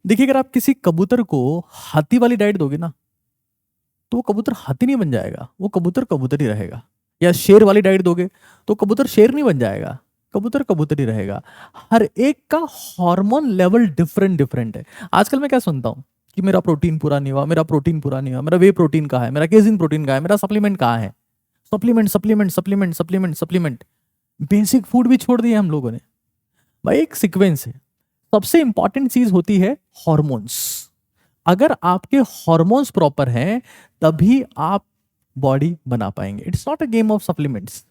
देखिए, अगर आप किसी कबूतर को हाथी वाली डाइट दोगे ना, तो वो कबूतर हाथी नहीं बन जाएगा, वो कबूतर कबूतर ही रहेगा। या शेर वाली डाइट दोगे तो कबूतर शेर नहीं बन जाएगा, कबूतर कबूतर ही रहेगा। हर एक का हार्मोन लेवल डिफरेंट डिफरेंट है। आजकल मैं क्या सुनता हूँ कि मेरा प्रोटीन पूरा नहीं हुआ, मेरा प्रोटीन पूरा नहीं हुआ, मेरा वे प्रोटीन कहाँ है, मेरा केजिन प्रोटीन कहाँ है, मेरा सप्लीमेंट कहाँ है। Supplement supplement supplement supplement supplement. Basic food भी छोड़ दिया हम लोगों ने। भाई एक सीक्वेंस है। सबसे इंपॉर्टेंट चीज होती है हॉर्मोन्स। अगर आपके हॉर्मोन्स प्रॉपर हैं तभी आप बॉडी बना पाएंगे। It's not a game of supplements,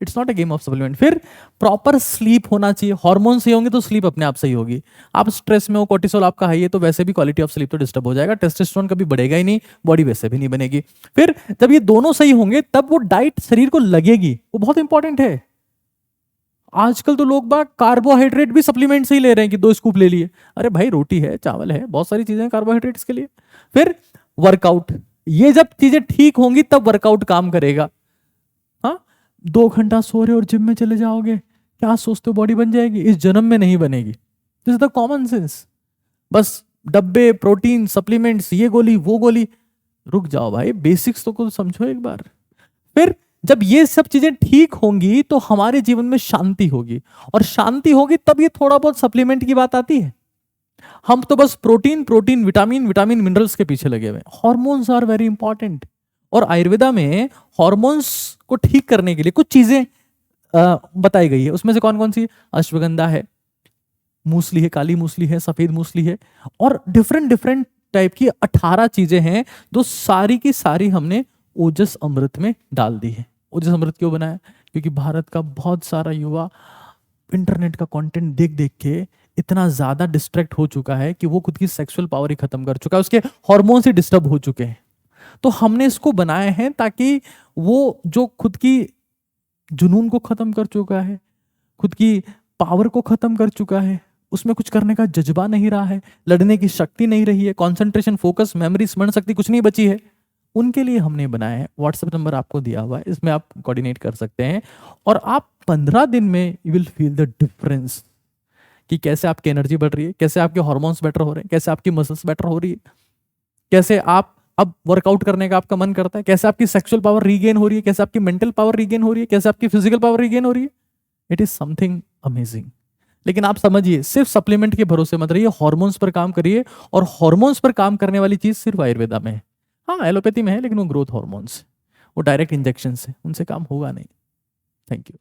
it's not a game of supplement. फिर प्रॉपर स्लीप होना चाहिए। हार्मोन सही होंगे तो स्लीप अपने आप सही होगी। आप स्ट्रेस में हो, कोर्टिसोल आपका हाई है, तो वैसे भी क्वालिटी ऑफ स्लीप तो डिस्टर्ब हो जाएगा, टेस्टोस्टेरोन कभी बढ़ेगा ही नहीं, बॉडी वैसे भी नहीं बनेगी। फिर जब ये दोनों सही होंगे तब वो डाइट शरीर को लगेगी, वो बहुत इंपॉर्टेंट है। आजकल तो लोग बाग कार्बोहाइड्रेट भी सप्लीमेंट से ही ले रहे हैं कि 2 स्कूप ले लिए। अरे भाई, रोटी है, चावल है, बहुत सारी चीजें कार्बोहाइड्रेट्स के लिए। फिर वर्कआउट, ये जब चीजें ठीक होंगी तब वर्कआउट काम करेगा। हाँ, 2 घंटा सो रहे और जिम में चले जाओगे, क्या सोचते हो बॉडी बन जाएगी? इस जन्म में नहीं बनेगी। This is the common sense. बस डब्बे, प्रोटीन, सप्लीमेंट्स, ये गोली वो गोली। रुक जाओ भाई, बेसिक्स तो कुछ समझो एक बार। फिर जब ये सब चीजें ठीक होंगी तो हमारे जीवन में शांति होगी, और शांति होगी तब ये थोड़ा बहुत सप्लीमेंट की बात आती है। हम तो बस protein protein, vitamin vitamin, minerals के पीछे लगे हुए हैं। Hormones are very important. और आयुर्वेदा में हॉर्मोन्स को ठीक करने के लिए कुछ चीजें बताई गई है। उसमें से कौन कौन सी? अश्वगंधा है, मूसली है, काली मूसली है, सफेद मूसली है, और डिफरेंट डिफरेंट टाइप की 18 चीजें हैं जो सारी की सारी हमने ओजस अमृत में डाल दी है। ओजस अमृत क्यों बनाया? क्योंकि भारत का बहुत सारा युवा इंटरनेट का कंटेंट देख देख के इतना ज्यादा डिस्ट्रैक्ट हो चुका है कि वो खुद की सेक्सुअल पावर ही खत्म कर चुका है, उसके हार्मोन से डिस्टर्ब हो चुके हैं। तो हमने इसको बनाए हैं ताकि वो जो खुद की जुनून को खत्म कर चुका है, खुद की पावर को खत्म कर चुका है, उसमें कुछ करने का जज्बा नहीं रहा है, लड़ने की शक्ति नहीं रही है, कंसंट्रेशन, फोकस, मेमोरी, स्मरण शक्ति कुछ नहीं बची है, उनके लिए हमने बनाया है। व्हाट्सएप नंबर आपको दिया हुआ है, इसमें आप कोऑर्डिनेट कर सकते हैं। और आप 15 दिन में you will feel the difference कि कैसे आपकी एनर्जी बढ़ रही है, कैसे आपके हॉर्मोन्स बेटर हो रहे हैं, कैसे आपकी मसल्स बेटर हो रही है, कैसे आप अब वर्कआउट करने का आपका मन करता है, कैसे आपकी सेक्सुअल पावर रीगेन हो रही है, कैसे आपकी मेंटल पावर रीगेन हो रही है, कैसे आपकी फिजिकल पावर रीगेन हो रही है। It is something amazing. लेकिन आप समझिए, सिर्फ सप्लीमेंट के भरोसे मत रहिए, हार्मोन्स पर काम करिए। और हार्मोन्स पर काम करने वाली चीज सिर्फ आयुर्वेदा में है। हाँ, एलोपैथी में है, लेकिन वो ग्रोथ हार्मोन्स, वो डायरेक्ट इंजेक्शन से, उनसे काम होगा नहीं। Thank you.